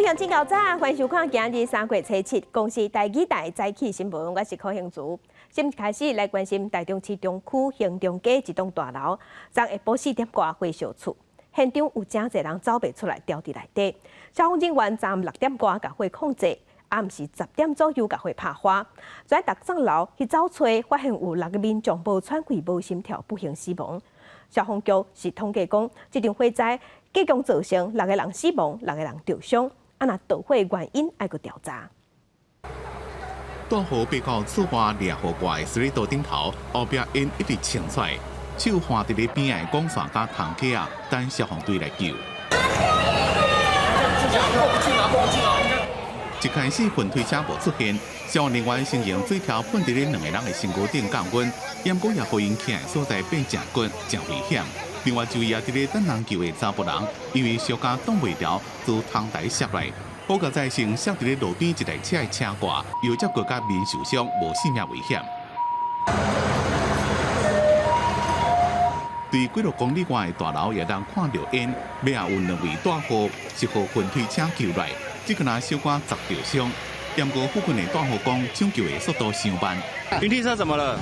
乡警告早，欢迎收看今日3月7日，公司第2台早起新闻，我是柯兴竹。先开始来关心台中市中区兴中街一栋大楼，昨下晡4点多火烧厝，现场有真侪人走袂出来，掉伫内底。消防人员昨6点多甲火控制，暗时10点左右甲火拍花。在逐层楼去找找，发现有6个民众无喘气、无心跳，不幸死亡。消防局是统计讲，这场火灾计共造成6个人死亡，6个人受伤。那导火原因要搁调查。大火被告厝外烈火挂的水道顶头，后壁烟一直冲出来，手放伫咧边的广线甲藤溪啊，等消防队来救。一开始分推车无出现，消防人员先用水条喷伫咧2个人的身躯顶降温，烟果也互因徛的所在变真滚，真危险。另外，就也伫咧等人救的查甫人，因为小家挡袂牢，自窗台摔来，好个在先摔伫咧路边一台车的车挂，又接过甲面受伤，无性命危险。对几落公里外的大楼也当看到烟，尾也有2位大火是互分推车救来，只可能小可砸着伤。不过附近的大火讲抢救的速度伤慢。云梯车怎么了？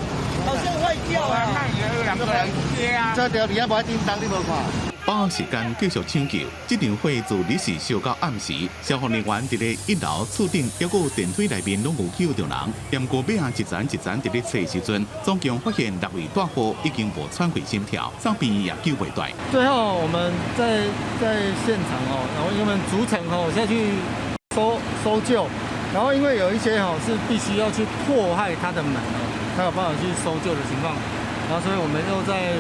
好像坏掉啊！看有2个人接啊！这条你也无叮当，你无看？报案时间继续抢救，这场火自日时烧到暗时，消防人员伫咧1楼厝顶，还有电梯内面拢有救到人。不过尾下一层一层伫咧找时阵，总共发现6位大火已经无喘气、心跳，上边也救袂断。最后我们在现场然后我们逐层下去搜救。然后因为有一些是必须要去破坏它的门才有办法去搜救的情况，然后所以我们又在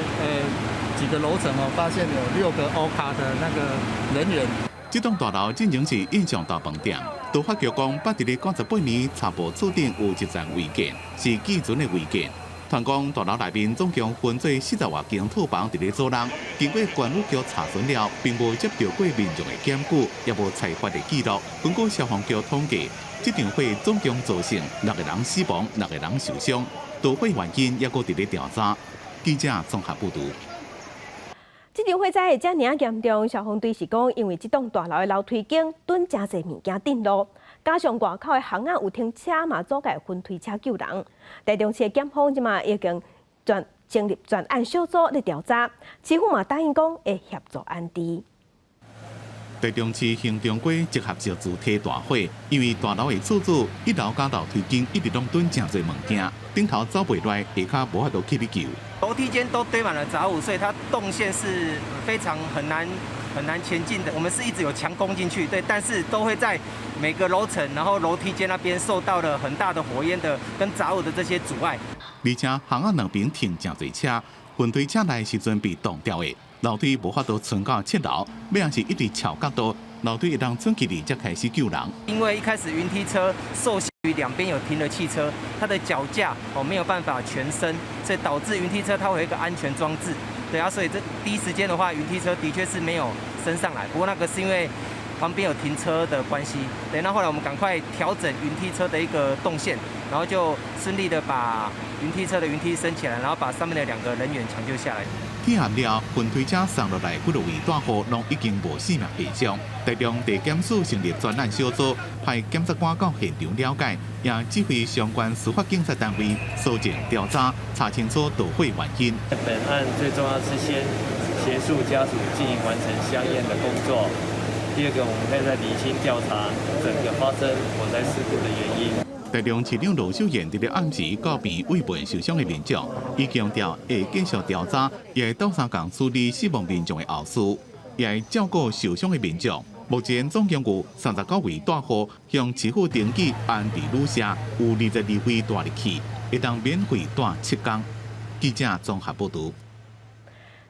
几个楼层发现有6个欧卡的那个人员。这栋大楼进前是印象大饭店，都发觉讲捌伫咧98年茶圃厝顶有一层违建，是寄存的违建。传讲大楼内面总共分做40多间套房伫咧做人，经过管务局查询了，并无接到过民众的检举，也无采发的记录。根据消防局统计，这场火总共造成6个人死亡，6个人受伤，导火原因也搁伫咧调查。记者综合报道。这场火灾会遮尔严重，消防队是讲，因为这栋大楼的楼梯间蹲真侪物件顶落，加上外口的巷仔有停车嘛，阻碍分推车救人。台中市的检方即嘛已经成立专案小组来调查，市府嘛答应讲会协助安置。台中市兴中街集合小组体大火，因为大楼的厝主1楼甲楼梯间一直拢蹲真侪物件，顶头走袂来，下骹无法度去去救。楼梯间都堆满了杂物，所以它动线是非常很难前进的。我们是一直有强攻进去，对，但是都会在每个楼层，然后楼梯间那边受到了很大的火焰的跟杂物的这些阻碍。而且巷仔两边停真侪车，分推车来时阵被挡掉的。楼梯无法度冲到7楼，尾也是一直翘角度，楼梯一当冲起嚟才开始救人。因为一开始云梯车受限于两边有停的汽车，它的脚架没有办法全升，所以导致云梯车它会有一个安全装置。对啊，所以这第一时间的话，云梯车的确是没有升上来。不过那个是因为旁边有停车的关系。对，那后来我们赶快调整云梯车的一个动线，然后就顺利的把云梯车的云梯升起来，然后把上面的2个人员抢救下来。天暗了，分推车送落来，6位大火拢已经无性命危伤。台中地检署成立专案小组，派检察官到现场了解，也指挥相关司法警察单位搜证调查，查清楚导火原因。本案最重要是先协助家属进行完成相应的工作。第二个，我们可以再理清调查整个发生火灾事故的原因。台中市长卢秀燕伫咧暗时告别慰问受伤的民众，伊强调会继续调查，也会斗相共处理死亡民众的后事，也会照顾受伤的民众。目前总共有39位大户向市府登记安置旅社，有22位大力气，会当免费待7天。记者综合报道。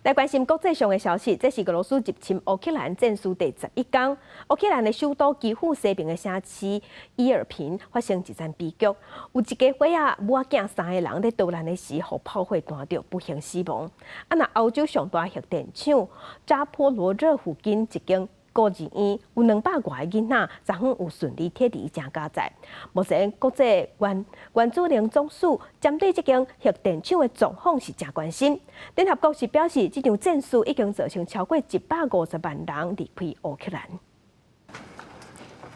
来关心国际上的消息，这是俄罗斯入侵乌克兰战事第11天。乌克兰的首都基辅西边的城市伊尔平发生一场悲剧，有一家伙仔母仔囝3个人在逃难的时候炮火弹着，不幸死亡。那欧洲上大核电厂扎波罗热附近一间孤儿院有200多个囡仔，昨昏有顺利脱离正家在。目前国际原子能总署针对这间核电厂的状况是真关心。联合国是表示，这场战事已经造成超过150万人离开乌克兰。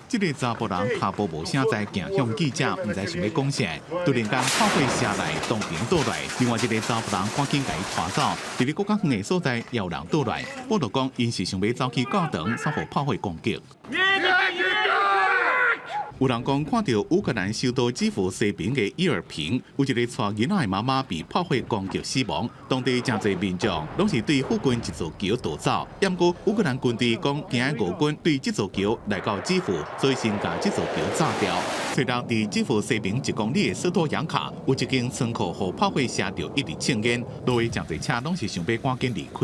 这个查甫人脚步无声在行向记者，唔知想要讲啥，突然间炮火射来，当场倒来。另外一个查甫人赶紧甲伊拖走，伫咧更较远的所在，有人倒来。报道讲，因是想要走去教堂，才互炮火攻击。有人讲看到乌克兰首都基辅西边的伊尔平，有一个带囡仔的妈妈被炮火攻击死亡。当地真侪民众拢是对附近一座桥逃走。不过乌克兰军队讲，今日俄军对这座桥来到基辅，所以先把这座桥炸掉。虽然伫基辅西边1公里的斯托扬卡，有一间仓库互炮火射到一直呛烟，路的真侪车拢是想要赶紧离开。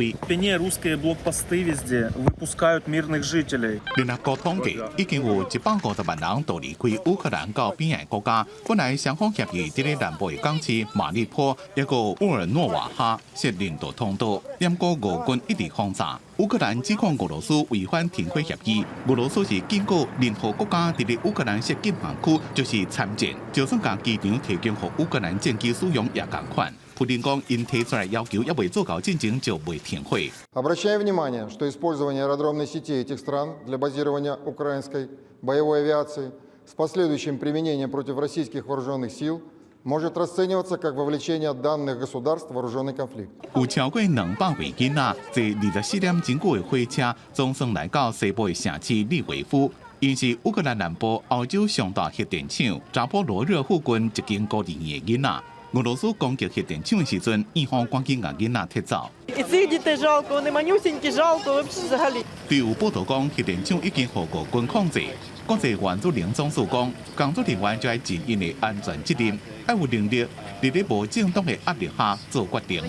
联合国统计，已经有150万人都离开乌克兰到边缘国家。本来双方协议伫咧南部的港市马利坡，也个沃尔诺瓦哈设领导通道，不过俄军一直轰炸。乌克兰指控俄罗斯违反停火协议，俄罗斯是警告任何国家伫咧乌克兰设禁航区就是参战，就算将机场提供给乌克兰战机使用也同款。普丁讲，因提出来要求也未做到进前就未停火。Обращаю внимание, что использование аэродромной сети этих стран для базирования украинской боевой авиации с последующим применением против российских вооруженных сил может расцениваться как вовлечение данных государств в вооруженный конфликт. 有超过200位囡仔坐24点经过的火车，总算来到西部的城市利维夫。因是乌克兰南部欧洲上大核电厂扎波罗热附近一间孤儿院的囡仔。俄罗斯攻击核电厂的时阵，伊方赶紧把囡仔踢走。对有报道讲，核电厂已经被俄军控制。国际原子能总署讲，工作人员就要尽因的安全责任，要有能力伫咧无正当的压力下做决定。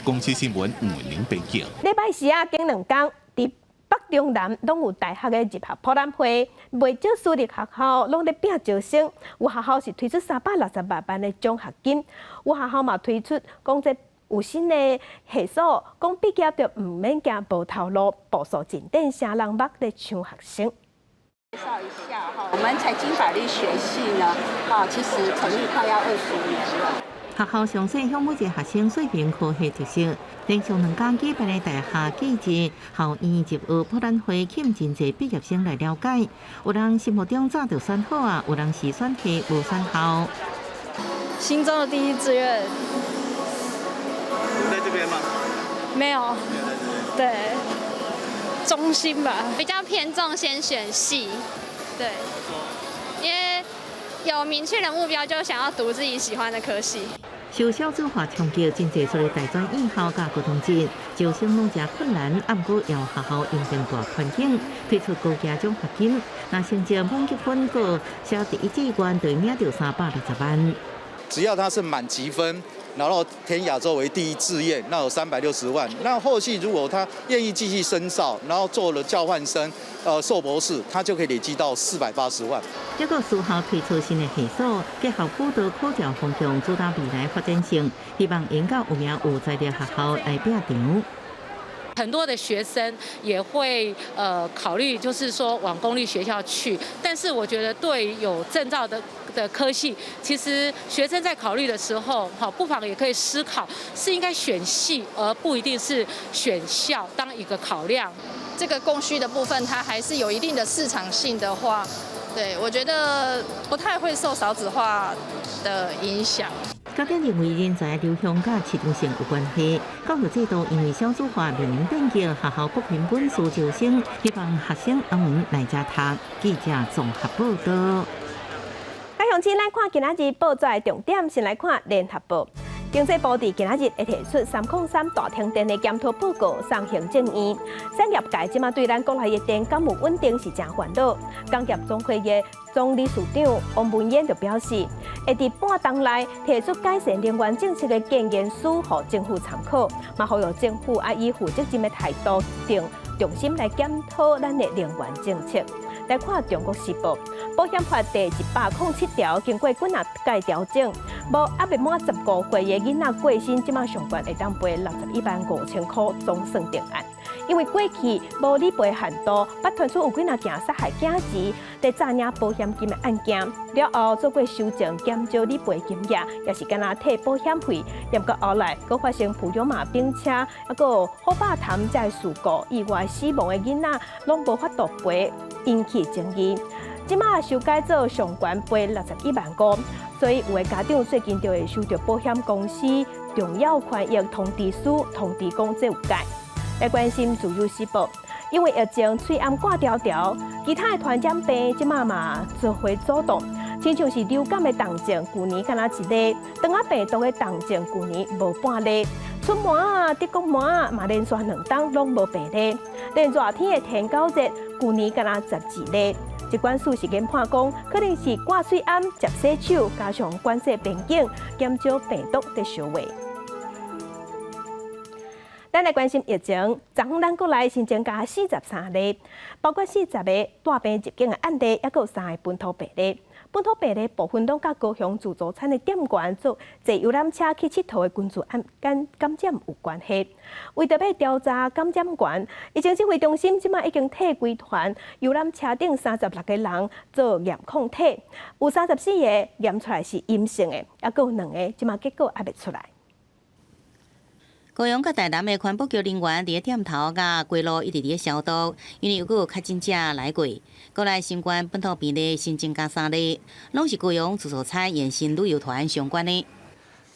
公司新闻吴文玲报道。礼拜四啊，近2天，伫北中南拢有大学的入学博览会，未少私立学校拢咧拼招生。有学校是推出360万的奖学金，有学校嘛推出讲这有新的系数，讲毕业就唔免行无头路，步数进展声人目咧抢学生。介绍一下哈，我们财经法律学系呢，其实成立快要20年了。学校详细向每一个学生说明科系特色，连续2天举办的大学记者校园入学博览会，吸引真侪毕业生来了解。有人心目中早就选好啊，有人是选系无选校。心中的第一志愿。在这边吗？没有。对。中心吧，比较偏重先选系，对，因为有明确的目标，就想要读自己喜欢的科系。受少子化冲击，真侪所谓大专院校甲高中职招生拢真困难，不过由学校应变大环境，推出高价奖学金，那成绩满积分个小第一志愿就领到360万。只要他是满积分。然后填亚洲为第一志愿，那有360万。那后续如果他愿意继续深造，然后做了交换生、硕博士，他就可以累积到480万。这个学校推出新的系数，结合辅导考照方向，主打未来发展性，希望引导有名有才的学校来拼场。很多的学生也会考虑，就是说往公立学校去，但是我觉得对有证照的科系，其实学生在考虑的时候，不妨也可以思考，是应该选系，而不一定是选校当一个考量。这个供需的部分，它还是有一定的市场性的话，对我觉得不太会受少子化的影响。教练认为人才流向甲市场性有关系，教育制度因为少子化面临变革，学校不平稳需招生，希望学生安稳来遮读。记者综合报道。加详情来看今仔日报纸的重点，先来看联合报。经济部伫今仔日会提出303大停电的检讨报告送行政院。产业界即马对咱国内的电敢有稳定是真烦恼。工业总会的总理事长王文彦就表示，会伫半冬内提出改善能源政策的建言书，予政府参考，嘛呼吁政府以负责任的态度，定重心来检讨咱的能源政策。来看《中国时报》，保险法第107条经过几啊届调整，还未满15岁的囡仔过身，即马上悬会当赔615000块总算定案。因为过去无理赔限度，捌传出有几啊件杀害囝儿、在诈领保险金的案件，了后做过修正减少理赔金额，也是敢若退保险费，连到后来佫发生普悠玛并且佫有好霸谈这事故，意外死亡的囡仔拢无法度赔。引起争议，即马修改做上悬赔61万元，所以有的家长最近就会收到保险公司重要权益通知书，通知讲这有改。来关心自由时报，因为疫情嘴暗挂条条，其他的传染病即马嘛做伙阻挡，亲像是流感的重症，去年敢若一例；肠仔病毒的重症，去年无半例。春麻啊、德国麻啊，嘛连续2档拢无病例。连热天的天狗热，去年敢若12例。疾管署是研判讲，可能是挂水暗、接洗手，加上关系边境，减少病毒的烧坏。咱来关心疫情，昨昏咱国内新增加43例，包括40个大病入境的案例，也有3个本土病例。本土病例部分拢甲高雄自助餐的店员做坐游览车去佚佗的群组感染有关系。为着要调查感染源，疫情指挥中心即马已经替规团游览车顶36个人做验抗体，有34个验出来是阴性的，也有2个即马结果还未出来。高雄甲台南的环保局人员伫店头甲街路一直伫消毒，因为又有确诊者来过。国内新冠本土病例新增加3例，拢是高雄自助餐延伸旅游团相关的。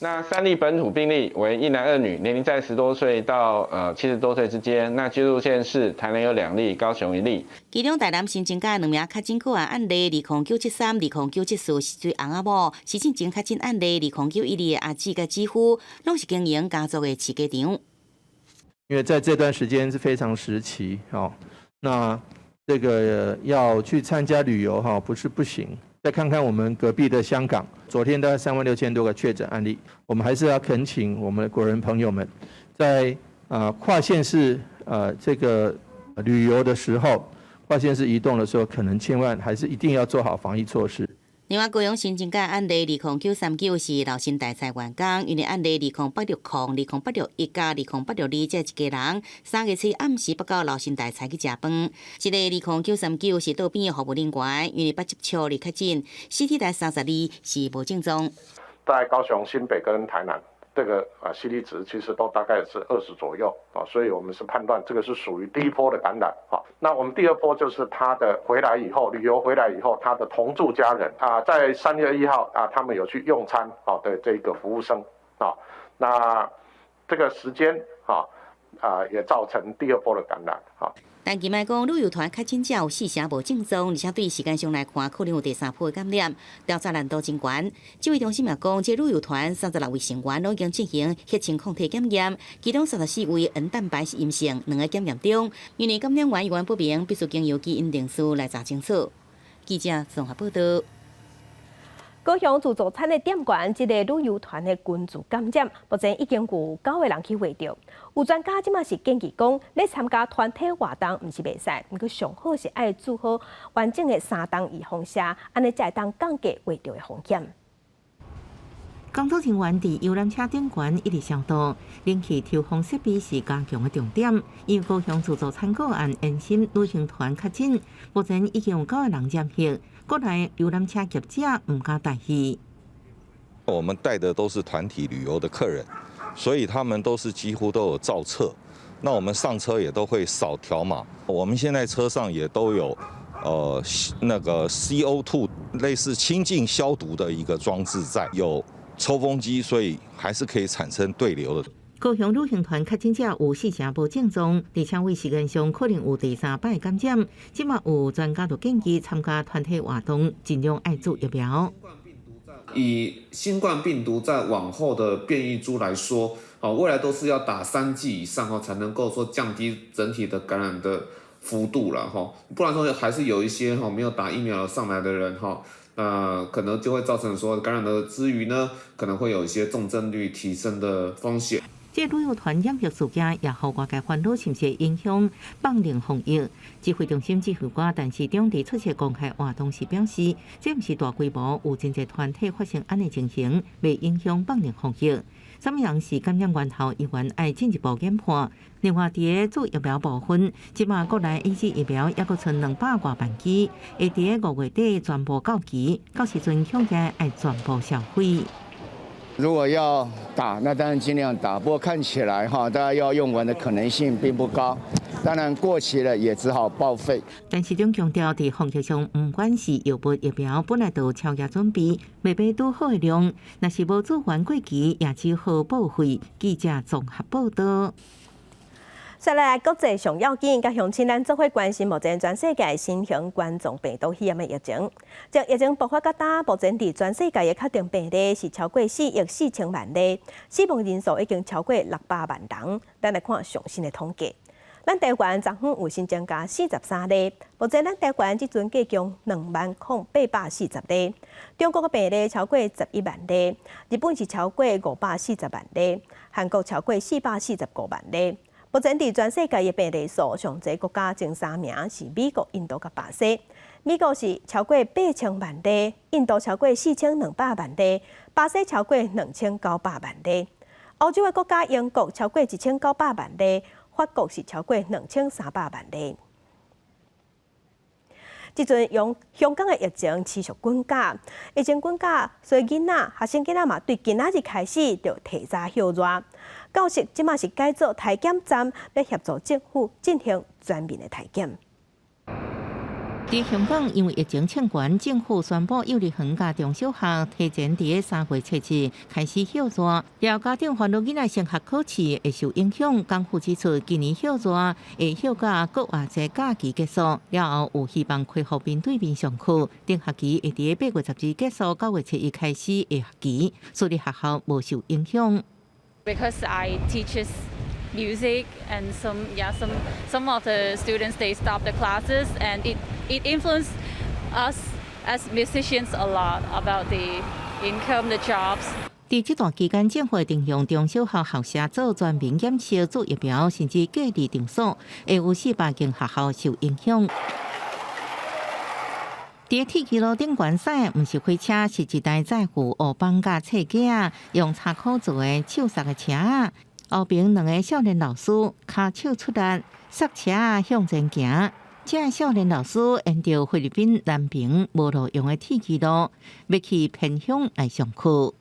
那3例本土病例为1男2女，年龄在10多岁到70多岁之间。那居住县市台南有2例，高雄1例。其中台南新增加2名确诊个案案例，20973、20974是最红阿某，是进前确诊案例20912的阿姊甲姊夫，拢是经营家族的饲鸡场。因为在这段时间是非常时期，那这个要去参加旅游不是不行。再看看我们隔壁的香港，昨天大概36000多个确诊案例，我们还是要恳请我们的国人朋友们，在跨县市这个旅游的时候，跨县市移动的时候，可能千万还是一定要做好防疫措施。另外，高雄新增加案例20939是老新大菜员工，因为案例20860、20861加20862这1家人，3月7暗时北到老新大菜去食饭。一个20939是道边的服务人员，因为8接触而确诊，CT 台32是无症状。在高雄、新北跟台南。这个CT 值其实都大概是20左右所以我们是判断这个是属于第一波的感染那我们第2波就是他的回来以后，旅游回来以后，他的同住家人在3月1号他们有去用餐的这个服务生那这个时间也造成第2波的感染但今摆讲，旅游团确诊者有4成无症状，而且对时间上来看，可能有第3波的感染，调查难度真悬。指挥中心也讲，这旅游团36位成员拢已经进行血清抗体检验，其中34位N蛋白是阴性，2个检验中，因为感染源源不明，必须经由基因定序来查清楚。记者综合报道。高雄自助餐的店员，这个旅游团的群组感染，目前已经有9个人去围着。有专家即马是建议讲，咧参加团体活动毋是袂使，毋过上好是爱做好完整的3档预防射，安尼才会当降低围着的风险。工作人员伫游览车顶悬一直消毒，冷气抽风设备是加强的重点。因为高雄自助餐个案延伸旅行团确诊，目前已经有9个人染疫。国内游览车业者唔敢带去。我们带的都是团体旅游的客人，所以他们都是几乎都有照册。那我们上车也都会扫条码。我们现在车上也都有那个 CO2 类似清净消毒的一个装置在，有抽风机，所以还是可以产生对流的。高雄旅行团确诊者有4成无症状，而且为时间上可能有第3摆感染。即马有专家就建议参加团体活动，尽量爱做疫苗。以新冠病毒在往后的变异株来说，未来都是要打3剂以上才能够说降低整体的感染的幅度了不然说还是有一些没有打疫苗上来的人可能就会造成说感染的之余呢，可能会有一些重症率提升的风险。这旅游团染疫事件也互外界烦恼是毋是影响放零防疫？指挥中心指挥官陈时中伫出席公开活动时表示，这毋是大规模，有真侪团体发生安尼情形，未影响放零防疫。什么样是感染源头，议员爱进一步研判。另外，伫做疫苗部分，即马国内A Z疫苗还佫剩200多万剂，会伫5月底全部到期，到时阵向家爱全部销毁。如果要打，那当然尽量打。不过看起来大家要用完的可能性并不高。当然过期了也只好报废。但市长强调，在防疫上，不管是药物疫苗，本来就超额准备，未必拄好的量，若是无做完过期，也只好报废。记者综合报道。再来，国际上要紧，甲乡亲咱做伙关心目前全世界新型冠状病毒肺炎的疫情。从疫情爆发到今，目前伫全世界的确定病例是超过4亿4千万例，死亡人数已经超过600万人。咱来看上新的统计。咱台湾昨昏有新增加43例，目前咱台湾即阵计共20840例。中国的病例超过11万例，日本是超过540万例，韩国超过445万例。目前伫全世界的病例数上侪国家前3名是美国、印度甲巴西。美国是超过8000万例，印度超过4200万例，巴西超过2900万例。欧洲的国家英国超过1900万例，法国是超过2300万例。即阵香港的疫情持续滚价，疫情滚价，所以囡仔、学生囡仔嘛，对今仔日开始就提早休热。教室即马是改做体检站，要协助政府进行全面的体检。伫香港，因为疫情欠悬，政府宣布幼儿园甲中小学提前伫3月初7开始休热，了家长烦恼囡仔升学考试会受影响。港府指出，今年休热会休到国外节假期结束了后，有希望恢复面对面上课。顶学期会伫8月12结束，9月7日开始下学期，所以学校无受影響。Because I teaches music and some of the students they stop the classes and it influenced us as musicians a lot about the income, the jobs. 伫这段期间，政府定向中小学校舍做全面检测、做疫苗，甚至隔离定所，会有400间学校受影响。伫铁轨路顶观赛，毋是火车，是一台载负乌帮甲册架，用柴壳做的手刹的车仔。后边2个少年老师骹手出力，刹车仔向前行。这少年老师沿着菲律宾南平无路用的铁轨路，要去偏乡来上课。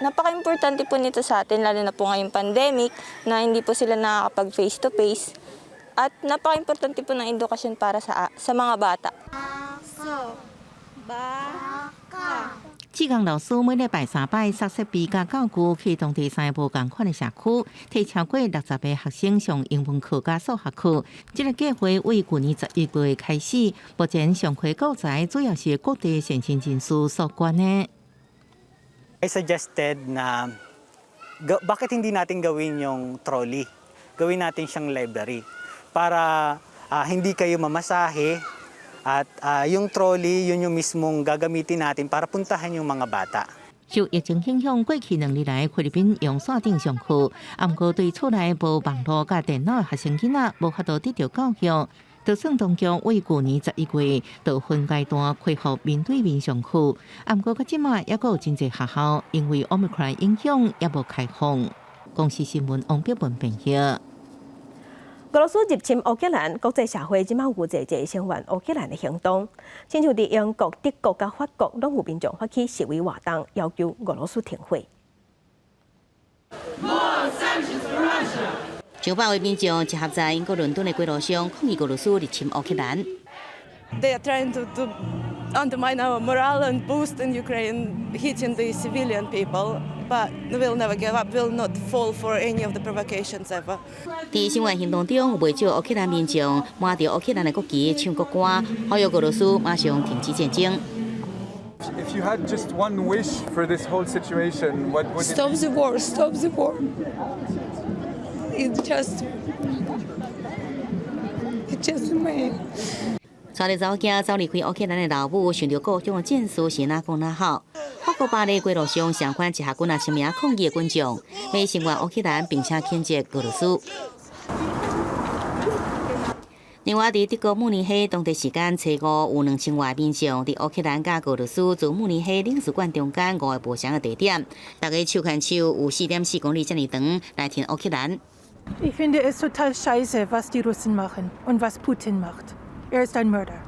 Napaka-importante po nito sa atin, lalo na po ngayong pandemic, na hindi po sila nakakapag face-to-face. At napaka-importante po ng edukasyon para sa mga bata. 志工老师每礼拜3摆塞设备甲教具去当地3个无同款的社区，替超过60个学生上英文课甲数学课。这个计划为去年11月开始，目前上课教材主要是各地先进人士所管的。I suggested na bakit hindi natin gawin yung trolley? Gawin natin siyang library para hindi kayo mamasahe at yung trolley yun yung mismong gagamitin natin para puntahan yung mga bata. 受疫情影响，过去2年来，菲律宾用线顶上课，不过对厝内无网络甲电脑的学生囡仔无法度得到教育。就算当局为去年11月就分阶段恢复面对面上课，不过到即马也有真侪学校因为 Omicron 影响也无开放。公视新闻王碧文报道。俄罗斯入侵乌克兰，国际社会即马有侪声援乌克兰的行动，亲像伫英国、德国甲法国，拢有民众发起示威活动，要求俄罗斯停火。上百位民众集合在英国伦敦的街路上抗议俄罗斯入侵乌克兰。They are trying to undermine our morale and boost in Ukraine, hitting the civilian people. But we'll never give up. We'll not fall for any of the provocations ever. 在声援行动中，有不少乌克兰民众摸着乌克兰的国旗唱国歌，呼吁俄罗斯马上停止战争。If you had just one wish for this whole situation, what would it be? Stop the war! Stop the war! It's just me. 带着查某囝走离开乌克兰的老母，想着故乡的战事是哪讲哪好。法国巴黎街路上上款一下军啊签名抗议的群众，要声援乌克兰，并且谴责俄罗斯。另外，伫德国慕尼黑当地时间初5，有2000外民众伫乌克兰甲俄罗斯自慕尼黑领事馆中间5个不相的地点，大家手牵手有4.4公里这么长来挺乌克兰。Ich finde es total scheiße, was die Russen machen und was Putin macht. Er ist ein Mörder.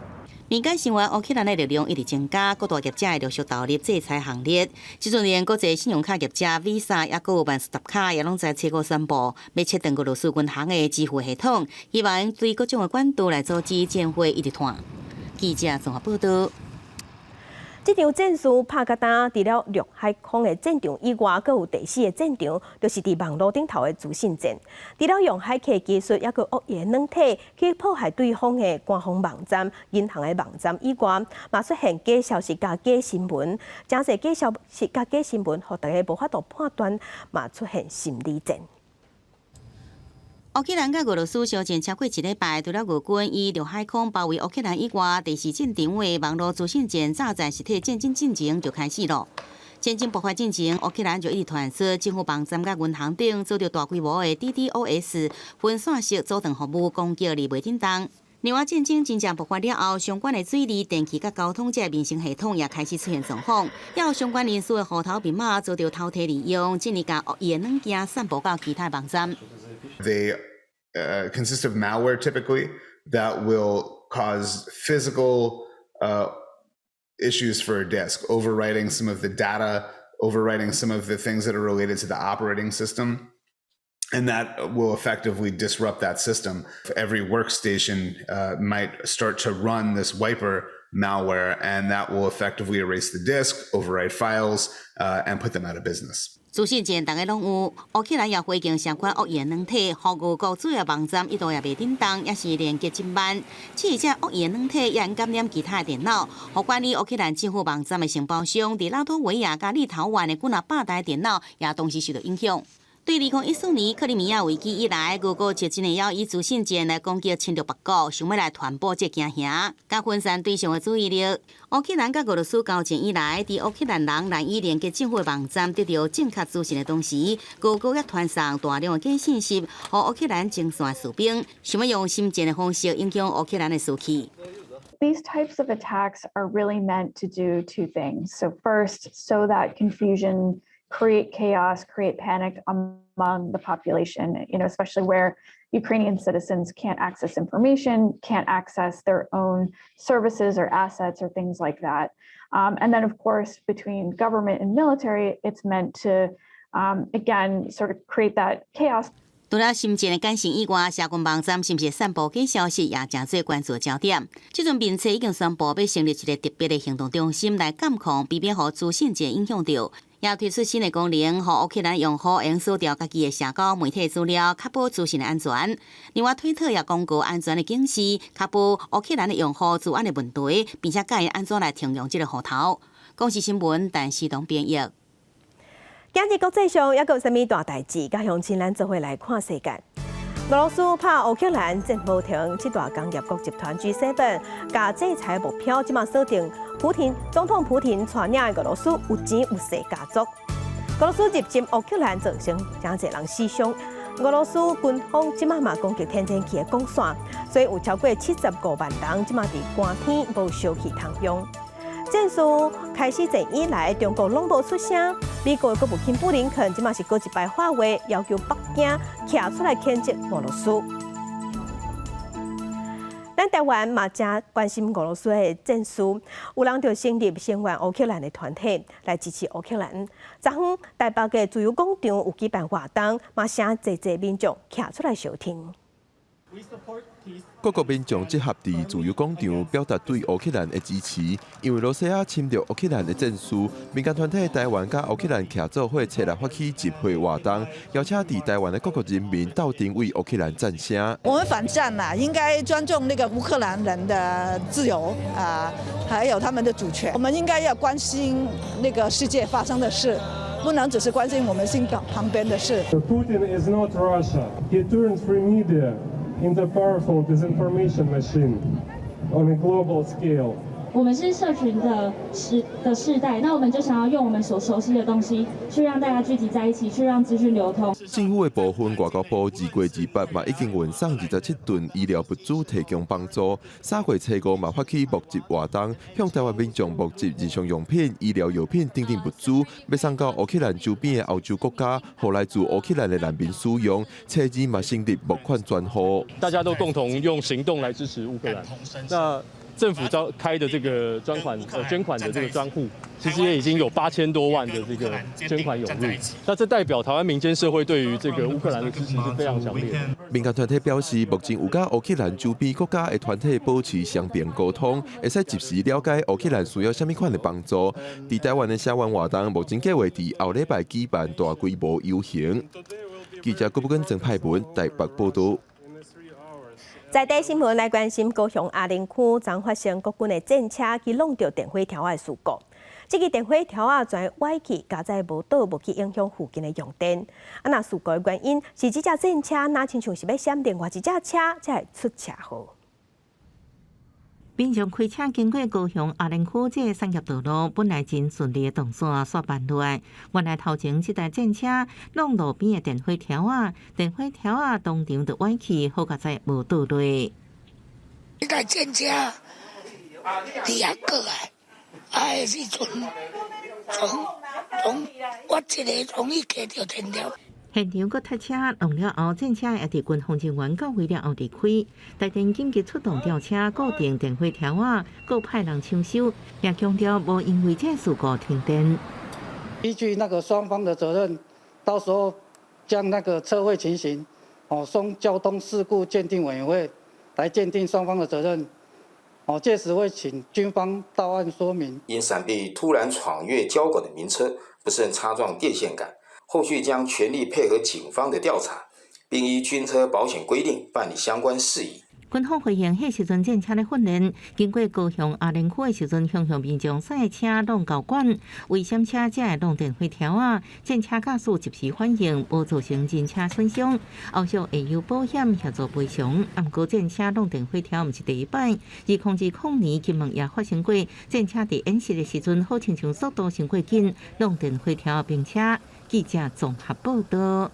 民间成员乌克兰的力量一直增加，各大业者会陆续投入制裁行列。即阵连国际信用卡业者 Visa 也有万事达卡也拢在车股宣布，要切断俄罗斯银行的支付系统，希望对各种的管道来阻止战火一直拖。记者综合报道。这场战事拍甲单，除了陆海空的战场以外，阁有第四个战场，就是伫网络顶头的资讯战。除了用骇客技术，也阁恶意软体去破坏对方的官方网站、银行的网站以外，嘛出现假消息、假新闻，真侪假消息、假新闻，互大家无法度判断，嘛出现心理战。乌克兰甲俄罗斯相战超过一礼拜，除了俄军以陆海空包围乌克兰以外，第四战场的网络资讯战早在实体战争进程就开始了。战争爆发进程，乌克兰就一直传出政府网站甲银行顶遭到大规模的 DDoS 分散式阻断服务攻击而袂振动。另外，战争真正爆发了后，相关的水利、电气甲交通这民生系统也开始出现状况，也有相关人士的户头密码遭到偷摕利用，进而将恶意的软件散布到其他网站。They consist of malware typically that will cause physical issues for a disk, overwriting some of the data, overwriting some of the things that are related to the operating system. And that will effectively disrupt that system. Every workstation might start to run this wiper malware, and that will effectively erase the disk, overwrite files, and put them out of business. 资讯战大家拢有，乌克兰也回应相关恶意软体，互俄国主要网站一度也袂振动，也是连接真慢。这些恶意软体也感染其他的电脑，互管理乌克兰政府网站的承包商，伫拉脱维亚甲立陶宛的几若百台电脑也同时受到影响。对2014年克里米亚危机以来，俄国就真的要以资讯战来攻击侵略别国，想要来传播这惊吓，甲分散对象的注意力。乌克兰甲俄罗斯交战以来，伫乌克兰人难以连接政府网站得到正确资讯的同时，俄国也传送大量的假信息，互乌克兰前线士兵想要用心战的方式影响乌克兰的士气。These types of attacks are really meant to do two things. So first, sow that confusion, create chaos, create panic among the population, especially where Ukrainian citizens can't access information, can't access their own services or assets or things like that. And then, of course, between government and military, it's meant to, again, sort of create that chaos. 除了新建的感性以外，社群网站是不是散布假消息，也正做关注焦点。这阵民策已经宣布要成立一个特别的行动中心来监控，避免互资讯战影响到。也推出新的功能，互乌克兰用户用锁掉家己的社交媒体资料，确保资讯的安全。另外，推特也公告安全的警示，确保乌克兰的用户治安的问题，并且教因安怎来停用这个户头。公视新闻陈思彤编译。今日国际上还有啥物大代志？甲乡亲咱做伙来看世界。俄罗斯拍乌克兰战无停，七大工业国集团 G7 甲制裁目标，即马锁定总统普廷带领的俄罗斯有钱有势家族。俄罗斯入侵乌克兰造成真侪人死伤，俄罗斯军方即马嘛攻击天然气的供线，所以有超过75万人即马伫寒天无烧气通用。战事开始前以来，中国拢无出声。美国国务卿布林肯即马是搁一摆发话，要求北京站出来谴责俄罗斯。咱台湾嘛正关心俄罗斯的战事，有人就成立声援乌克兰的团体来支持乌克兰。昨昏台北的自由广场有举办活动，嘛请侪民众站出来收听。各国民众集合伫自由广场，表达对乌克兰的支持。因为罗西亚侵略乌克兰的战事，民间团体台湾甲乌克兰徛做伙，策划发起集会活动，邀请伫台湾的各国人民斗阵为乌克兰战声。我们反战啦，应该尊重那个乌克兰人的自由还有他们的主权。我们应该要关心那个世界发生的事，不能只是关心我们心旁边的事。Putin is not Russia. He turns free media into a powerful disinformation machine on a global scale. 我们是社群的世代，那我们就想要用我们所熟悉的东西，去让大家聚集在一起，去让资讯流通。政府的部分外交部2月28日嘛已经运送27吨医疗物资提供帮助。3月初5嘛发起募集活动，向台湾民众募集日常用品、医疗药品等物资，要送到乌克兰周边的欧洲国家，互来自乌克兰的难民使用。车子嘛成立募款专户，大家都共同用行动来支持乌克兰。那政府开的这个捐款的这个专户，其实也已经有8000多万的这个捐款涌入。那这代表台湾民间社会对于这个乌克兰的支持是非常强烈的。民间团体表示，目前有甲乌克兰周边国家的团体保持双边沟通，会使及时了解乌克兰需要什么款的帮助。伫台湾的社运活动，目前计划伫后礼拜举办大规模游行。记者郭不根郑派文台北报道。在地新闻来关心高雄阿林区昨发生国军的战车去弄到电火条的事故。这个电火条全歪去，加在无倒无去影响附近的用电。那事故的原因是这架战车哪亲像是要闪另外一架车才会出车祸。民众开车经过高雄阿林区这个产业道路，本来真顺利的动线煞慢落来。原来头前这台战车弄路边的电火条电火条当场就歪去，好佳在无倒落。这台战车伫遐过来，的时阵从我一个从伊骑到天条。现场搁塞车弄了后，战车也伫军方人员到位了后离开。台电紧急出动吊车固定电火条搁派人抢修，也强调无因为这事故停电。依据那个双方的责任，到时候将那个车祸情形，送交通事故鉴定委员会来鉴定双方的责任。届时会请军方到案说明。因闪避突然闯越交管的民车，不慎擦撞电线杆。后续将全力配合警方的调查，并依军车保险规定办理相关事宜。军方回应，迄时阵战车咧训练，经过高雄阿林区的时阵，向民众赛车弄交管，为闪车才会弄电火条战车驾驶及时反应，无造成人车损伤，后续会由保险协助赔偿。不过战车弄电火条毋是第一摆，2020年金门也发生过，战车伫演习的时阵，好亲像速度伤过紧，弄电火条并且。记者综合报道。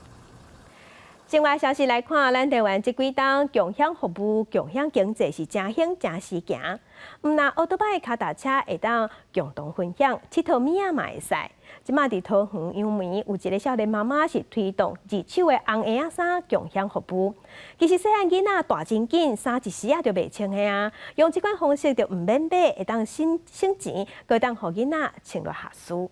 境外消息来看，咱台湾这几档共享服务、共享经济是真兴真实行。毋但奥多拜、脚踏车会当共同分享，佚佗物仔嘛会使。即马伫桃园杨梅有一个少年妈妈是推动二手的红鞋衫共享服务。其实细汉囡仔大真紧，衫一时就袂穿的用这款方式就毋免买，会当省钱，搁当互囡仔穿落下舒。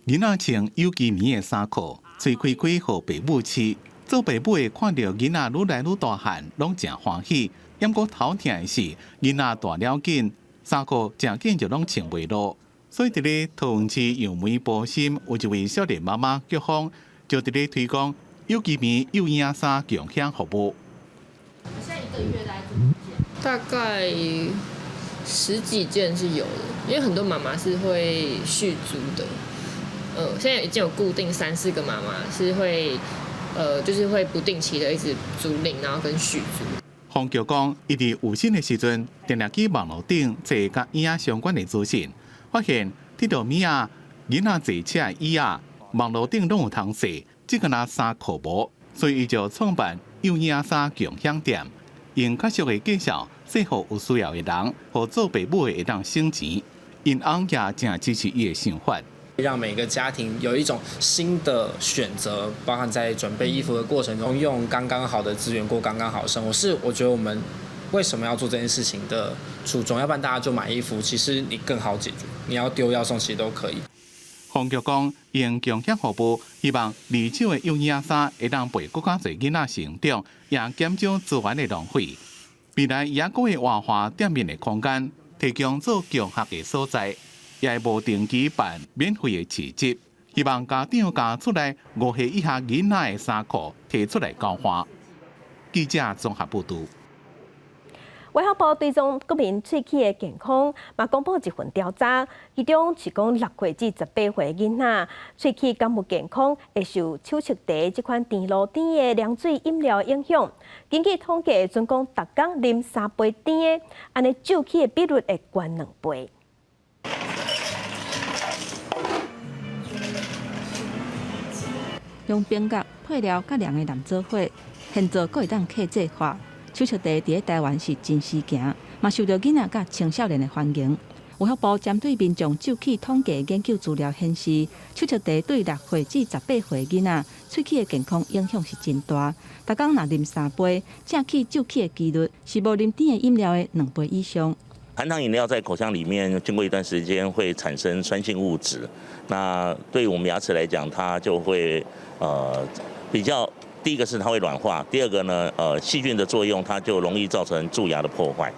囡仔穿有机棉的衫裤，吹开开互爸母吃。做爸母的看到囡仔愈来愈大汉，拢真欢喜。不过头疼的是，囡仔大了紧，衫裤真紧就拢穿袂落。所以伫咧桃园市杨梅保心有一位少年妈妈菊芳，就伫咧推广有机棉幼婴衫共享服务。现在一个月大概10几件是有的，因为很多妈妈是会续租的。现在已经有固定3、4个妈妈是会，就是会不定期的一直租赁，然后跟续租。黄局讲，伊伫有心的时阵，定定去网络顶查甲椅仔相关的资讯，发现这条椅仔、囡仔坐车的椅仔，网络顶拢有通试，只个那衫裤无，所以伊就创办幼婴衫共享店，用较俗的介绍，适合有需要的人，和做爸母的会当省钱。因翁也真支持伊的想法。让每个家庭有一种新的选择，包含在准备衣服的过程中，用刚刚好的资源过刚刚好的生活，是我觉得我们为什么要做这件事情的初衷。要不然大家就买衣服，其实你更好解决，你要丢要送其实都可以。黄局讲，用共享服务，希望二手的幼婴衫会当陪更加侪囡仔成长，也减少资源的浪费。未来也阁会活化店面的空间，提供做教学的所在。也无定期办免费的市集，希望家长拿出来5岁以下囡仔的衫裤提出来交换。记者综合报道。卫福部追踪国民喙齿的健康，嘛公布一份调查，其中是讲6岁至18岁的囡仔喙齿敢无健康，会受手术茶这款甜露甜的凉水饮料影响。根据统计，总共逐天啉3杯甜的，安尼蛀齿的比率会高2倍。用冰角、配料甲凉的蓝做伙，现做阁会当客制化。手术茶伫咧台湾是真时行，嘛受到囡仔甲青少年的欢迎。卫福部针对民众抽起统计研究资料显示，手术茶对6岁至18岁囡仔喙齿的健康影响是真大。逐工若啉3杯，正起救气的几率是无啉甜的饮料的2倍以上。含糖饮料在口腔里面经过一段时间会产生酸性物质，那对我们牙齿来讲，它就会比较。第一个是它会软化，第二个呢，细菌的作用，它就容易造成蛀牙的破坏。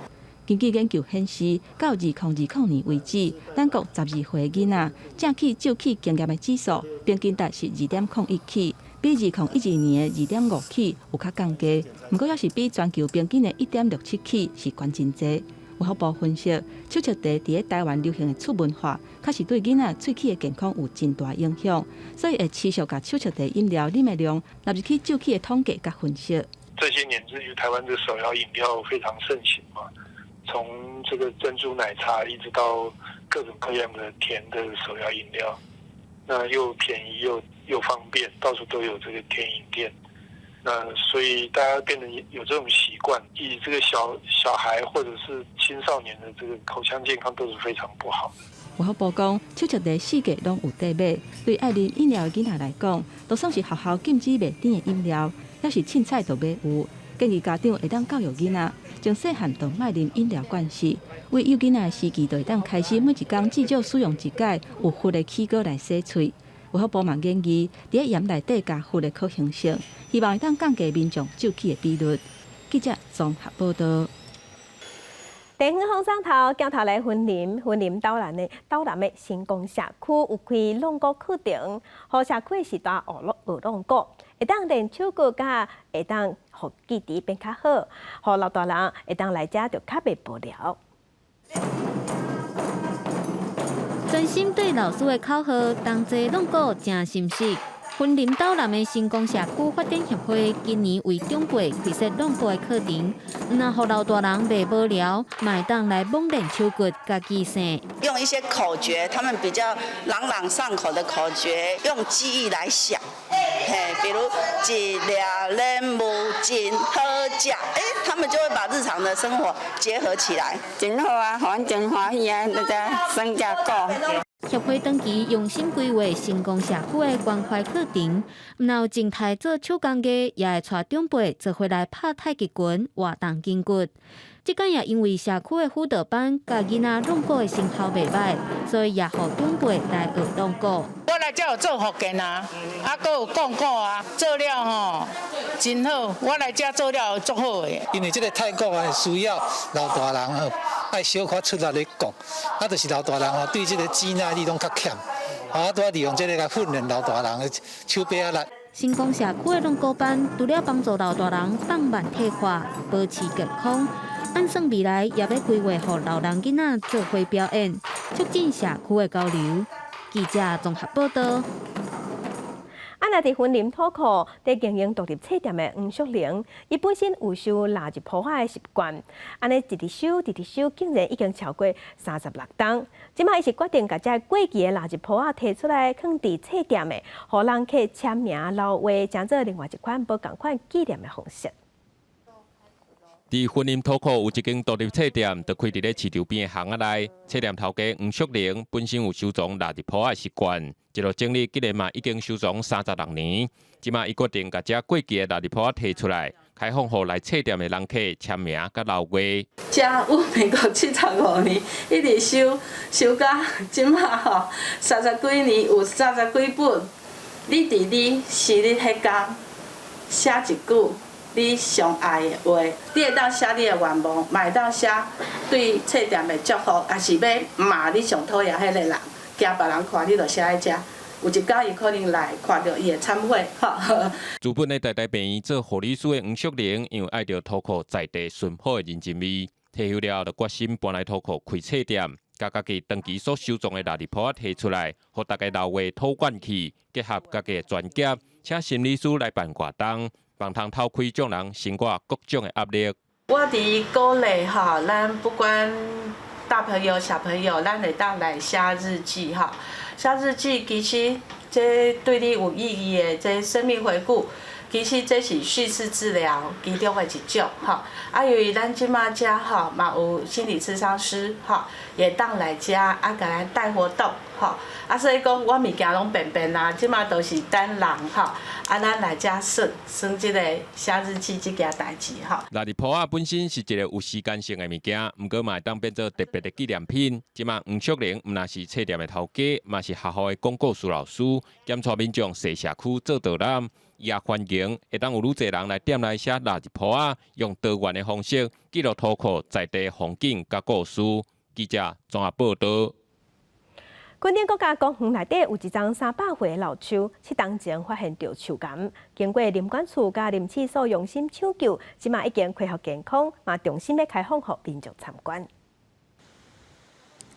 根据研究显示，到2020年为止，咱国12岁囡仔正起、照起经验的指数平均值是2.01起，比2011年的2.5起有较降低，不过也是比全球平均的1.67起是悬真济。卫福部分析，手术茶伫台湾流行的厝文化，确实对囡仔喙齿的健康有真大影响，所以会持续把手术茶饮料啉的量纳入去照起的统计甲分析。这些年至于台湾的手摇饮料非常盛行嘛，从这个珍珠奶茶一直到各种各样的甜的手摇饮料，那又便宜又方便，到处都有这个甜饮店。那所以大家变得有这种习惯，以这个小孩或者是青少年的这个口腔健康都是非常不好的。卫福部讲，手术茶世界拢有得买，对爱啉饮料的囡仔来讲，就算是学校禁止卖甜的饮料，要是凊彩就买有。建议家长会当教育囡仔，从细汉就莫啉饮料惯势，为幼囡仔的时期就会当开始每一天至少使用一解有氟的起膏来洗喙。卫福部嘛建议，伫盐内底加氟的可行性，希望会当降低民众蛀齿的比率。记者综合报道。地方风上头，镜头来分林斗南的新光社区有开龙骨课程，和社区是大学龙骨，会当练手骨，甲会当互记忆变较好，互老大人会当来遮就较袂无聊。专心对老师的口号，同齐弄个正心实。云林斗南的新光社区发展协会今年为长辈开设弄骨的课程，那互老大人袂无聊，买当来猛练手骨甲记性。用一些口诀，他们比较朗朗上口的口诀，用记忆来想。比如一粒人无真好食，他们就会把日常的生活结合起来，真好啊，互阮真欢喜啊，大家生食果。协会长期用心规划新光社区的关怀课程，若有静态做手工艺，也会带长辈做回来拍太极拳、活动筋骨。即间也因为社区的辅导班甲囡仔弄骨的成效袂歹，所以也互长辈来学弄骨。我来这有做福建啊，搁有讲骨啊，做了吼真好。我来这做了足好的。因为这个太骨啊，需要老大人吼，爱小可出力来讲，就是老大人吼对这个指耐力拢较欠，都要利用这个来训练老大人的手臂力。新光社区的弄骨班，除了帮助老大人放慢退化、保持健康。按算未来也要规划，互老人囡仔做伙表演，促进社区的交流。记者综合报道。若伫云林土库伫经营独立册店的黄淑玲，伊本身有收蜡入破坏的习惯，安尼直直收，竟然已经超过36档。即摆伊是决定把这过期的蜡入破坏摕出来，放伫册店的，互人客签名留话，当做另外一款无同款纪念的方式。伫云林土库有一间独立册店，就开伫咧市场边的巷仔内。册店头家黄淑玲本身有收藏蜡入破的习惯，一路经历，竟然嘛已经收藏36年。即马伊决定把这过期的蜡入破摕出来，开放互来册店的人客签名甲留话。这有民国75年，一直收到即马吼，30几年有30几本。你伫你生日迄天写一句。你上爱的话，你会当写你的愿望，嘛会当写对册店的祝福，也是要骂你上讨厌迄个人，惊别人看你就写在遮。有一天伊可能来看到伊的忏悔，资本的台大病院做护理师的黄淑玲，因为爱着土库在地纯好的人情味，退休了就决心搬来土库开册店，把家己长期所收藏的蜡入破摕出来，互大家留话讨管去，结合家己的专业，请心理师来办活动。帮通透开众人生活各种的压力。我伫鼓励哈，咱不管大朋友小朋友，咱会当来写日记哈。写日记其实这对你有意义的，这生命回顾，其实这是叙事治疗其中的一种吼。啊，由于咱即马遮吼嘛有心理咨商师吼，也当来遮啊，甲咱带活动吼。啊，所以讲我物件拢便便啦，即马都是等人吼。啊，咱来遮算即个写日记即件代志吼。垃圾铺本身是一个有时间性的物件，毋过嘛会当变做特别的纪念品。即马黄淑玲毋若是册店的头家，嘛是学校的广告书老师，兼带民众踅社区做导览。也欢迎会当有愈侪人来店内写垃圾铺用多元的方式记录土库在地风景甲故事。记者综合报道。垦丁国家公园内底有一丛300岁的老树，7天前发现着树干，经过林管处甲林试所用心抢救，即马已经恢复健康，嘛重新要开放予民众参观。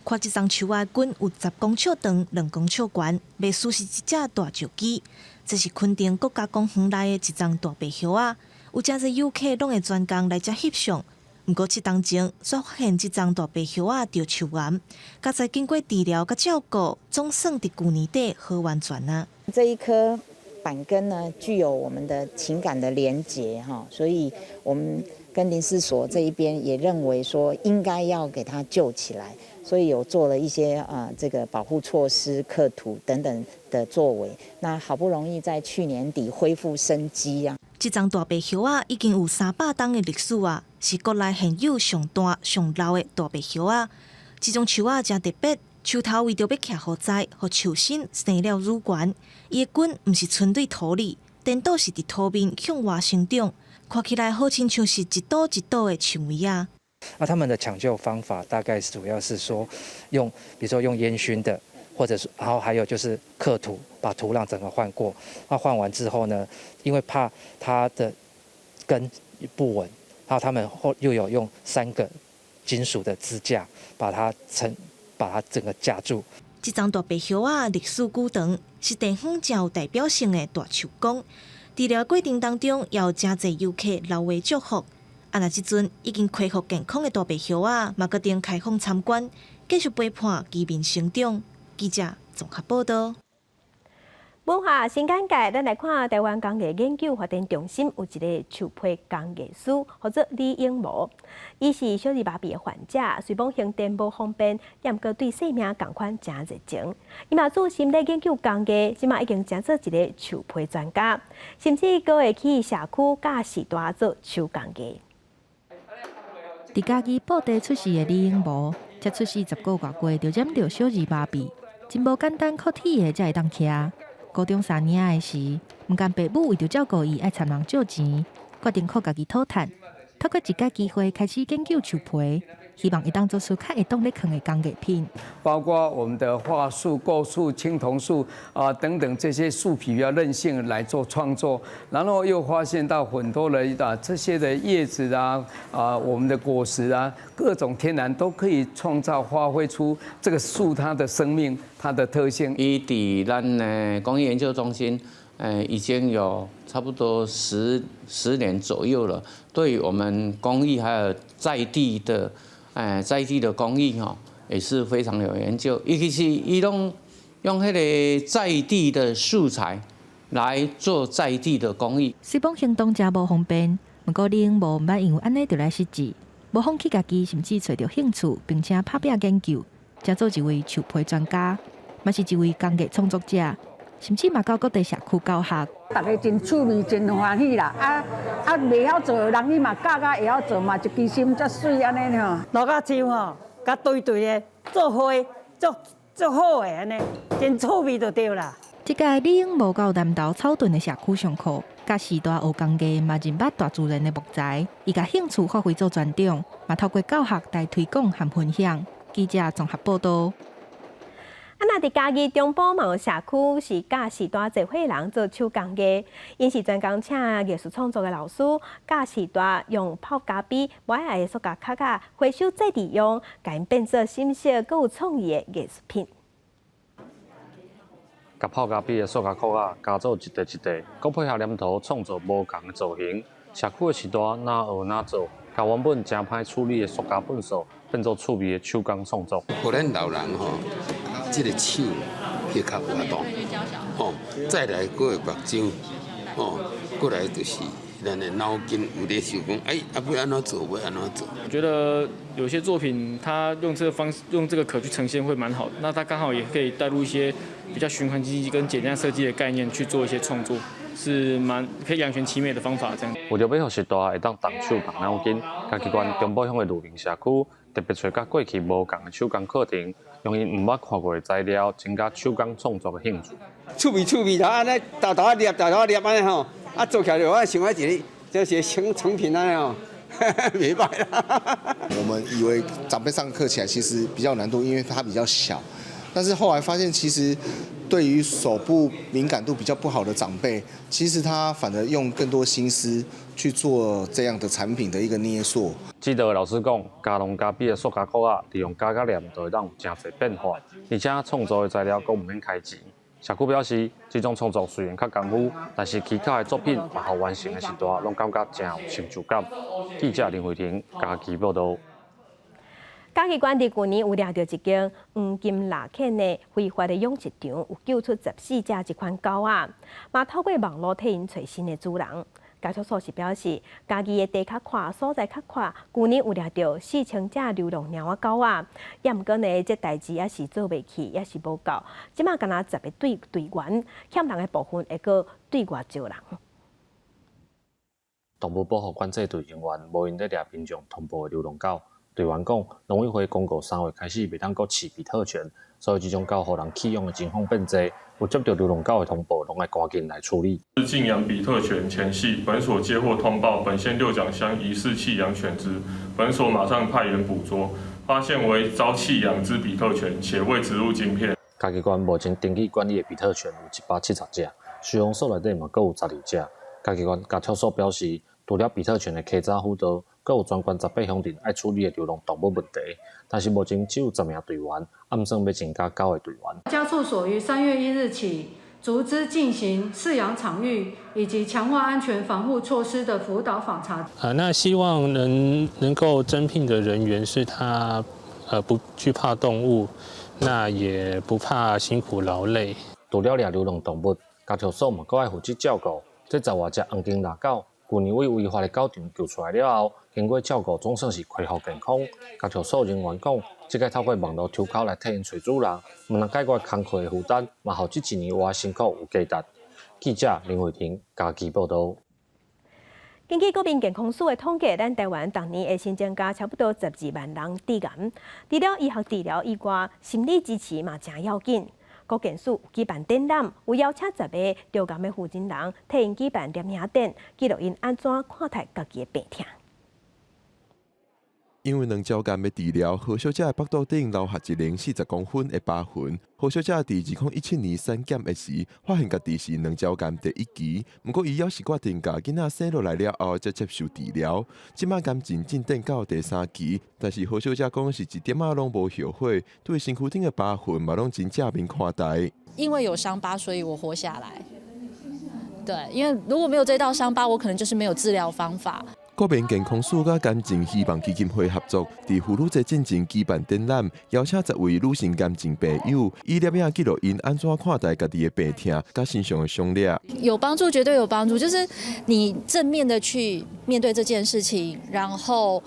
看这丛树啊，根有10公尺长、2公尺悬，袂输是一只大石鸡。这是垦丁国家公园内的一丛大白叶啊，有真侪游客拢会专工来遮翕相。不过7天前所发现这丛大白叶啊着树癌，加在经过治疗甲照顾，总算伫去年底好完全啊。这一颗板根呢，具有我们的情感的连结哈，所以我们跟林试所这一边也认为说应该要给它救起来。所以有做了一些这个保护措施、刻图等等的作为。那好不容易在去年底恢复生机啊！这丛大白叶啊，已经有300冬的历史啊，是国内现有上大上老的大白叶啊。这种树啊真特别，树头为着要徛好栽，互树身生了乳管，伊的根毋是存伫土里，颠倒是伫土面向外生长，看起来好亲像是一朵一朵的蔷薇啊。那他们的抢救方法大概主要是说用，比如说用烟熏的，或者是然后还有就是刻土，把土壤整个换过。那换完之后呢，因为怕它的根不稳，然后他们又有用3个金属的支架把它整个架住。这丛大白叶啊，历史久长，是地方较有代表性的大树公。治疗过程当中，也有真侪游客留话祝福。啊！那即阵已经恢复健康的大白叶啊，嘛决定开放参观，继续陪伴居民成长。记者综合报道。文化新简介，咱来看台湾工艺研究发展中心有一个树皮工艺师，或者李英模。伊是小儿麻痹的患者，虽讲行动无方便，但阁对生命同款真热情。伊嘛做心咧研究工艺，即马已经成做一个树皮专家，甚至阁会去社区教时代做手工艺。伫家己布袋出世的李英模，才出世10个月就染着小儿麻痹，真无简单靠体的才会当徛。高中3年的时，毋甘爸母为着照顾伊爱参人借钱，决定靠家己讨趁，透过一个机会开始研究树皮，希望会当做出较会当咧藏的工艺品。包括我们的桦树、构树、青铜树等等这些树皮比较韧性来做创作，然后又发现到很多的这些的叶子我们的果实各种天然都可以创造发挥出这个树它的生命、它的特性。伊伫咱的工艺研究中心，已经有差不多10年左右了。对于我们工艺还有在地的工艺也是非常有研究。尤其是伊拢用迄个在地的素材来做在地的工艺。虽讲行动真无方便，不过李英模毋捌因为安尼就来失志，无放弃家己，甚至找到兴趣，并且拍拼研究，才做一位树皮专家，嘛是一位工艺创作者，甚至嘛到各地社区教学。大家真趣味，真欢喜啦！袂晓做的人，伊嘛教会晓做嘛，一支心遮水安尼吼，落甲树吼，甲堆堆的做花，做好的安尼，真趣味就对啦。这届李英模到南投草屯的社区上课，甲时代学工艺，嘛认捌大自然的木材，伊甲兴趣发挥做专长，嘛透过教学来推广和分享。记者综合报道。那伫嘉义中部嘛有社区是教时代聚会人做手工艺，因是专工请艺术创作的老师教时代用泡咖啡、买来的塑胶壳仔回收再利用，甲因变做新式、阁有创意的艺术品。甲泡咖啡的塑胶壳仔加做一块一块，阁配合黏土创作无同的造型。社区的时代哪学哪做，甲原本真歹处理的塑胶粪扫变做趣味的手工创作。互咱老人这个手去较活动，再来佫会目睭过来就是咱的脑筋有在想讲，要安怎做，要安怎做。我觉得有些作品它用这个壳去呈现会蛮好的，那它刚好也可以带入一些比较循环经济跟简单设计的概念去做一些创作，是可以两全其美的方法这样。为着要让时代会当动手动脑筋，家己关中部乡的路林社区特别找甲过去无同的手工课程，用因毋捌看过的材料，增加手工创作的兴趣。趣味，然后安尼豆豆捏安尼吼，做起来就我想要一个就是成品安尼吼，袂歹啦。我们以为长辈上课起来其实比较难度，因为它比较小，但是后来发现其实对于手部敏感度比较不好的长辈，其实他反而用更多心思去做这样的产品的一个捏塑。指导的老师讲，加浓加比的塑胶壳利用加黏就会当有真侪变化，而且创作的材料阁唔免开钱。社区表示，这种创作虽然较功夫，但是其他的作品嘛好完成的时段，拢感觉真有成就感。记者林慧婷家己报道。嘉义县伫去年有抓到一间黄金拉肯的非法的养殖场，有救出14只这款狗仔，嘛透过网络替因找新的主人。该处所是表示，家己的地较宽，所在较宽，去年有抓到4000只流浪猫仔狗仔，也毋过呢，这代志也是做袂起，也是无够。即马敢若10个队员，欠人的部分会阁对外招人。动物保护管制队人员无因咧抓平常通报的流浪狗。队员讲，农委会公告3月开始袂当阁饲比特犬，所以这种狗互人弃养的情况变多。有接到流浪狗的通报，拢要赶紧来处理。禁养比特犬前夕，本所接获通报，本县六甲乡疑似弃养犬只，本所马上派员捕捉，发现为遭弃养之比特犬，且未植入晶片。嘉义县目前登记管理的比特犬有170只，收容所内底嘛，阁有12只。嘉义县甲调所表示，除了比特犬的稽查辅导，阁有专管18乡镇爱处理的流浪动物问题，但是目前只有10名队员，暗算要增加9个队员。家畜所于3月1日起，逐支进行饲养场域以及强化安全防护措施的辅导访查。那希望能够征聘的人员是他不惧怕动物，那也不怕辛苦劳累。除了掠流浪动物，家畜所嘛阁爱负责照顾这10多只黄金腊狗。去年为违法的狗场救出来了后，经过照顾，总算是恢复健康。家畜所人员讲，即个透过网络抽考来替因找主人，毋能解决工课的负担，嘛后这1年活辛苦有价值。记者林慧婷家己报道。根据国民健康署的统计，咱台湾当年会新增加差不多12万人罹癌。除了医学治疗以外，心理支持嘛真要紧。国健署举办展览，有邀请10个得癌的负责人，替因举办摄影展，记录因安怎看待家己的病痛。因为两焦癌的治疗，何小姐的腹肚顶留下一零40公分的疤痕。何小姐伫2017年产检的时，发现家己是两焦癌第1期，不过伊还是决定甲囡仔生落来了后才接受治疗。即马癌症进展到第3期，但是何小姐讲是一点仔拢无后悔，对身躯顶的疤痕嘛拢真正面看待。因为有伤疤，所以我活下来。对，因为如果没有这道伤疤，我可能就是没有治疗方法。国民健康署甲癌症希望基金会合作，伫妇女节进前举办展览，邀请10位女性癌症病友，以摄影记录因安怎看待家己的病痛，甲身上的伤裂。有帮助，绝对有帮助。就是你正面的去面对这件事情，然后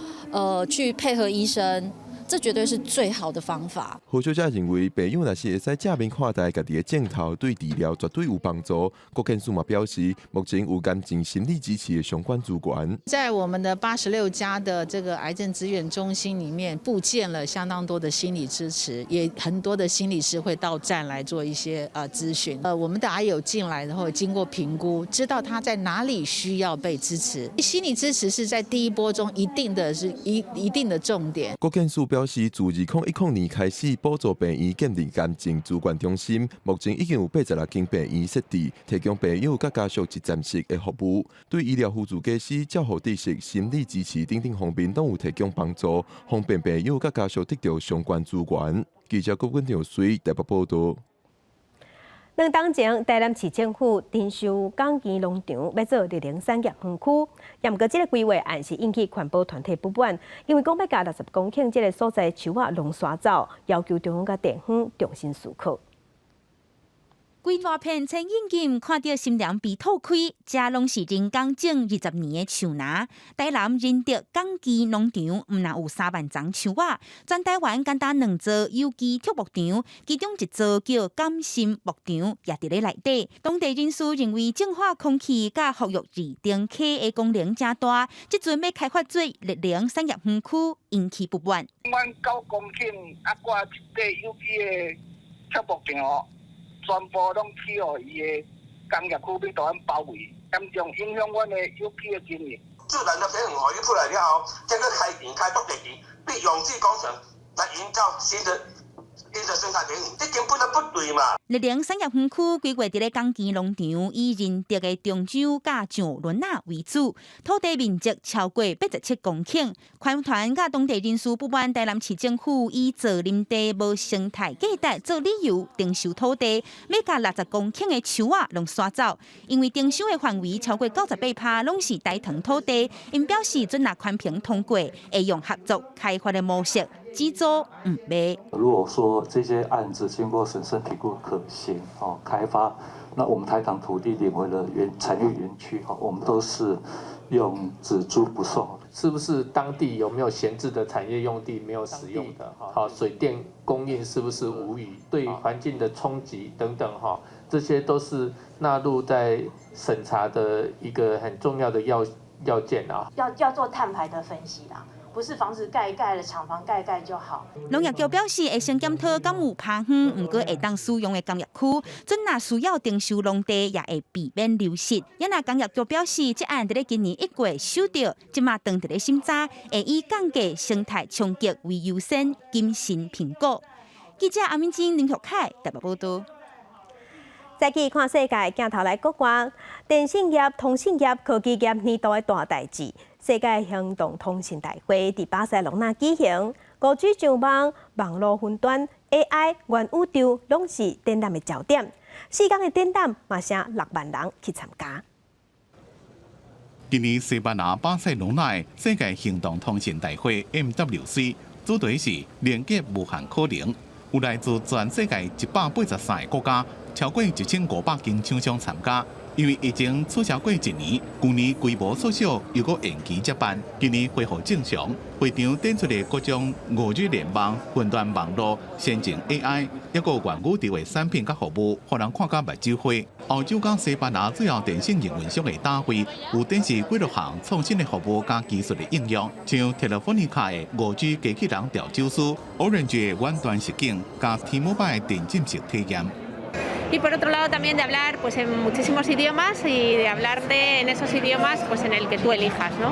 去配合医生。这绝对是最好的方法。何小姐认为，病友若是会使正面看待家己的症头，对治疗绝对有帮助。国健署嘛表示，目前有癌症心理支持的相关资源。在我们的86家的这个癌症资源中心里面，布建了相当多的心理支持，也很多的心理师会到站来做一些咨询。我们的癌友进来然后经过评估，知道他在哪里需要被支持。心理支持是在第一波中一定的重点。国健署表示，自2010年开始补助病院建立癌症资源中心，目前已经有86间病院设置，提供病友甲家属一站式的服务，对医疗辅助技师、照护知识、心理支持等方面都有提供帮助，方便病友甲家属得到相关资源。记者郭君祥随台北报道。2天前，台南市政府征收港墘农场要做绿林产业园区，也毋过这个规划案是引起环保团体不满，因为讲要加60公顷这个所在树仔弄刷走，要求中央甲地方重新思考。规大片青眼镜看到心凉被透开，这拢是人工种20年的树林。台南仁德港基农场毋但有3万丛树仔，全台湾简单2座有机畜牧场，其中一座叫感心牧场，也伫咧内底。当地人士认为净化空气甲复育二丁溪的功能真大，即阵要开发做绿能产业园区，引起不满。阮9公顷啊，挂一块有机的畜牧场。全部拢起互伊的工业区被台湾包围，严重影响阮的有机的经营。自然的平衡互你出来了后，这个开田开拓地皮，比永济工程来营造新的生态平衡，这根本就不对嘛。绿能产业园区规划伫咧港基农场，以仁德的中州甲上轮仔为主，土地面积超过87公顷。款团甲当地人士不满台南市政府以造林地无生态价值做理由征收土地，要甲60公顷的树仔拢刷走，因为征收的范围超过98%拢是大塘土地。因表示，准若宽屏通过，会用合作开发的模式。只租唔卖。如果说这些案子经过审慎评估可行开发，那我们台港土地领为了产业园区我们都是用只租不售。是不是当地有没有闲置的产业用地没有使用的？好，水电供应是不是无虞？对环境的冲击等等这些都是纳入在审查的一个很重要的要件啊。要做碳排的分析啦。不是房子盖了，厂房盖就好。农业局表示，会先检讨敢有偏远，毋过会当使用的工业区，准若需要征收农地，也会避免流失。也那工业局表示，这案伫咧今年1月收到，即马当伫咧审查，会以降低生态冲击为优先，谨慎评估。记者阿敏晶、林玉凯台北报道。再去看世界，镜头来国外，电信业、通信业、科技业年度的大代志。世界行动通信大会伫巴塞隆纳举行，5G 上网、网络云端、AI、元宇宙拢是展览的焦点。4天的展览，嘛成6万人去参加。今年西班牙巴塞隆纳的世界行动通信大会 MWC 主题是连接无限可能，有来自全世界183个国家，超过1500间厂商参加。因为疫情取消过1年，去年规模缩小，又搁延期接办，今年恢复正常。会场展出的各种5G 联网、云端网络、先进 AI， 还有元宇宙的产品甲服务，互人看甲目睭花。欧洲甲西班牙主要电信营运商的大会，有展示几多项创新的服务甲技术的应用，像 Telefonica 的5G 机器人调酒师、Orange 的远端实境，甲 T-Mobile 的电竞式体验。Y por otro lado también de hablar pues en muchísimos idiomas y de hablar en esos idiomas pues en el que tú elijas, ¿no?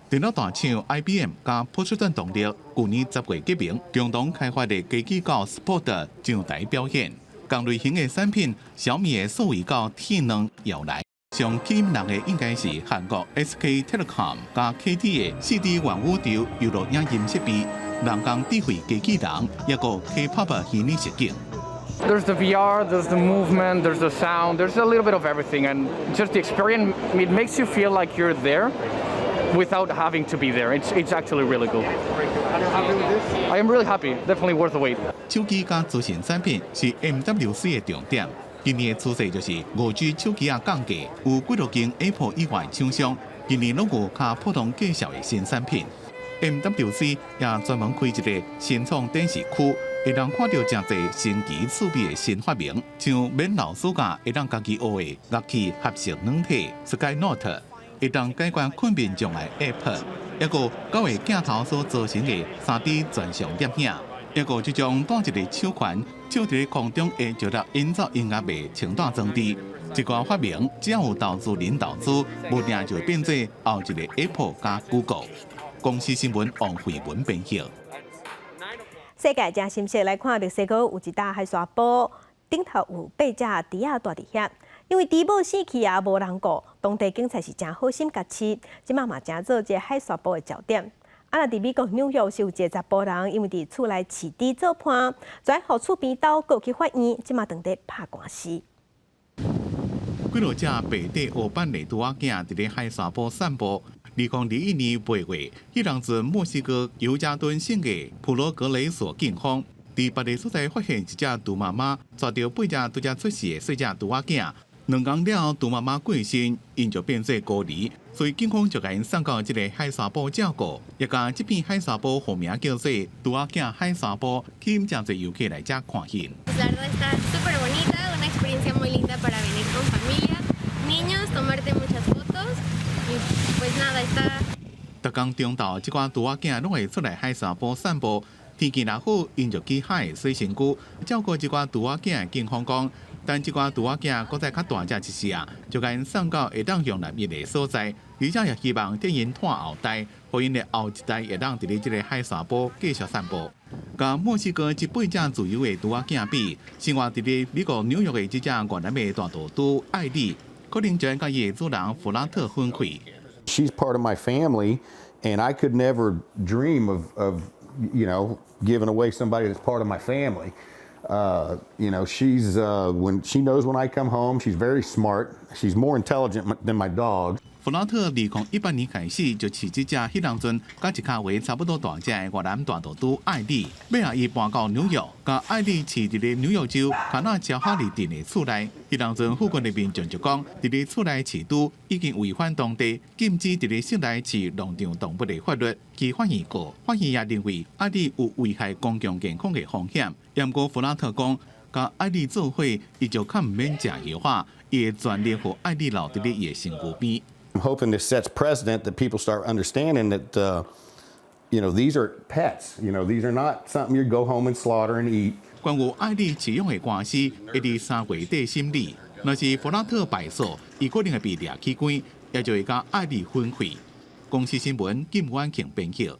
电脑大厂 IBM 甲波士顿动力去年10月结名，共同开发的机器狗 Spot 上台表演。同类型的产品，小米的数位狗 T2也来。上吸引人的应该是韩国 SK Telecom 加 KT 的4D 元宇宙娱乐影音设备，人工智慧机器人，也个 K-pop 虚拟实境。There's the VR, there's the movement, there's the sound, there's a little bit of everything, and just the experience, it makes you feel like you're there without having to be there. It's actually really cool. I am really happy, definitely worth the wait. 手机加资讯产品是 MWC 的重点。今年的趋势就是5G 手机啊降价，有几多间 Apple 以外厂商今年拢有较普通介绍的新产品。MWC 也专门开一个新创展示区。会当看到真侪新奇趣味的新发明，像免老师教会当家己学的乐器合成软体 SkyNote， 会当解决困眠障碍 App， 还有9个镜头所造成的3D 全像摄影，还有这种带一个手环，手伫空中会就来营造音乐的清淡装置。这个发明只要有投资人投资，无定就会变做后一个 Apple 加 Google。公司新闻王慧文编译。世界正新鲜来看，墨西哥有一搭海沙堡，顶头有8只猪仔大伫遐，因为猪母死去也无人顾，当地警察是真好心甲饲，即马嘛正做这海沙堡的焦点。啊，伫美国纽约是有一个查甫人，因为伫厝内饲猪做伴，跩互厝边斗告去法院，即马当地拍官司。几多只白底黑斑类猪仔囝伫咧海沙堡散步。2021年8月，迄人自墨西哥尤加敦省的普罗格雷索警方伫伫别个所在发现一只猪妈妈抓到8只拄则出世的细只猪仔囝，2天了后，猪妈妈过身，因就变做孤儿，所以警方就甲因送到这个海沙堡照顾，也将这片海沙堡户名叫做猪仔囝海沙堡，吸引真侪游客来这看戏。La verdad está súper bonita, una experiencia muy linda para venir con familia, niños, tomarte muchas fotos y pues nada está. 逐天中昼，这寡猪仔囝拢会出来海沙堡散步。天气若好，因就去海水身躯照顾这寡猪仔囝的警方讲，但这寡猪仔囝搁再较大只一些啊，就甲因送到会当用来蜜的所在，而且也希望等因换后代，互因的后一代会当伫咧这个海沙堡继续散步。甲墨西哥这8只自由的猪仔囝比，生活伫咧美国纽约的这只越南的大道都艾丽，可能就会甲伊的主人弗拉特分开。She's part of my family, and I could never dream of giving away somebody that's part of my family. She's when she knows when I come home, she's very smart. She's more intelligent than my dog. 弗拉特2018年开始就饲这只迄当阵甲一脚围差不多大只的越南大道都艾丽，尾后伊搬到纽约，甲艾丽饲伫咧纽约州卡纳乔哈利镇的厝内。迄当阵附近的民众就讲，伫咧厝内饲猪已经违反当地禁止伫咧室内饲农场动物的法律。其法院告，法院也认为艾丽有危害公共健康的风险。不过弗拉特讲，甲艾丽做伙，伊就较唔免食药啊，伊会全力互艾丽留伫咧伊的身躯边。I'm hoping this sets precedent that people start understanding that, these are pets. These are not something you go home and slaughter and eat. 关于艾丽饲养的官司，会伫3月底审理。若是弗拉特败诉，伊可能会被抓起关，也就会甲艾丽分开。公司新闻金婉庆编辑。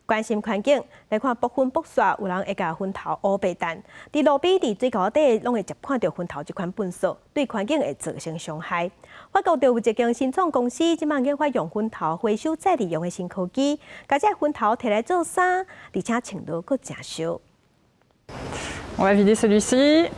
关心环境，来看不分不刷，有人会甲薰头乌白蛋，伫路边、伫水沟底，拢会接看到薰头这款粪扫，对环境会造成伤害。法国就有一间新创公司，即卖研发用薰头回收再利用的新科技，把这薰头摕来做衫，而且穿落佫真烧。On va vider celui-ci.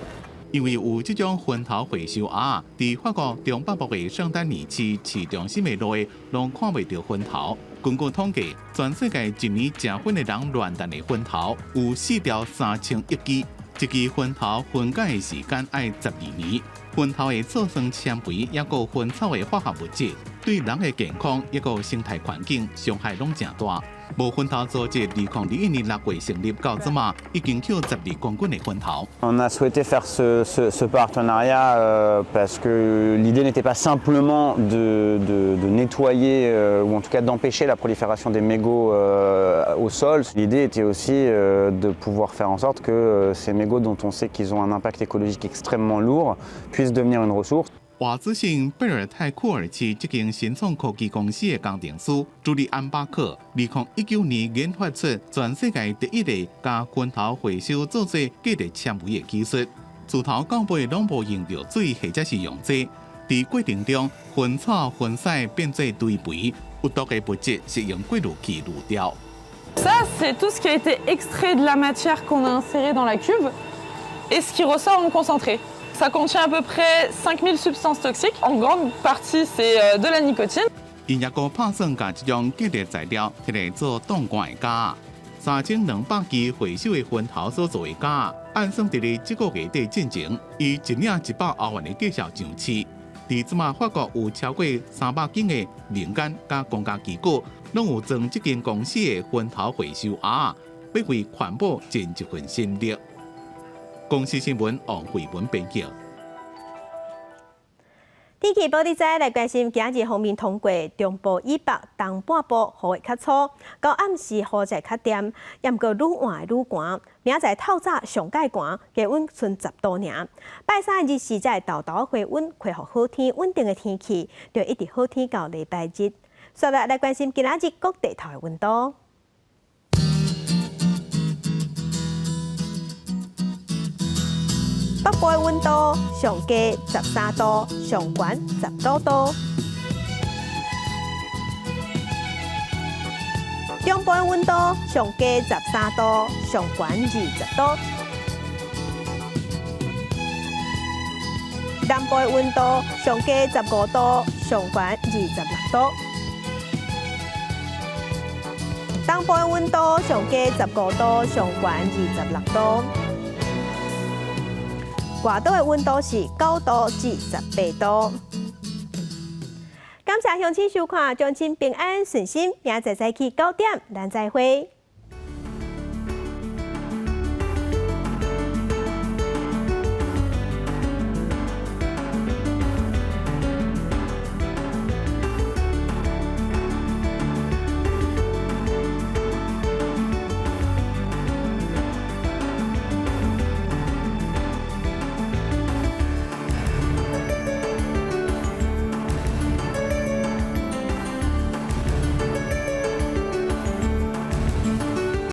因为有这种薰头回收盒，伫法国中北部的圣丹尼市市中心的路，拢看袂到薰头。根据统计，全世界一年食薰的人乱弹的薰头有4条3000亿支，一支薰头分解的时间要12年。薰头的做成纤维，也有薰草的化学物质，对人的健康也有生态环境伤害拢真大。无薰头组织2021年6月成立到即马，已经捡12公斤的薰头。On a souhaité faire ce partenariat parce que l'idée n'était pas simplement de nettoyer ou en tout cas d'empêcher la prolifération des mégots au sol. L'idée était aussi de pouvoir faire en sorte que ces mégots dont on sait qu'ils ont un impact écologique extrêmement lourd puissent devenir une ressource. 华兹省贝尔泰库尔市这间新创科技公司的工程师朱利安巴克，2019年研发出全世界第一个将薰头回收做成价值纤维的技术。自头到尾拢无用到水或者是用剂，在过程中薰草、薰屎变做堆肥，有毒的物质是用过滤器滤掉。Ça, c'est tout ce qui a été extrait de la matière qu'on a insérée dans la cuve et ce qui ressort en concentré. Ça contient à peu près 5000 substances toxiques. En grande partie, c'est de la nicotine. 因也个拍算将这种价值材料摕来做冻罐的架，3200支回收的薰头所做的架，按算伫咧这个月底进前，以1领100欧元的价钱上市。伫即马法国有超过300间的民间甲公家机构，拢有装这间公司的薰头回收盒，要为环保尽一份心力。公司新闻王慧文编辑。天气报你知，来关心今日方面通过中部以北、东半部雨会较粗，到暗时雨才较点，也毋过愈晚愈寒。明仔载透早上介寒，气温剩10度尔。拜三日时在豆豆回温，恢复好天稳定的天气，就一直好天到礼拜日。接落来关心今仔日各地头的温度。北部的温度上低13度，上悬12度。中部的温度上低13度，上悬20度。南部的温度上低15度，上悬26度。东中部的温度上低15度，上悬26度。外岛的温度是9度至18度。感谢乡亲收看，将亲平安顺心，明仔早起9点，咱再会。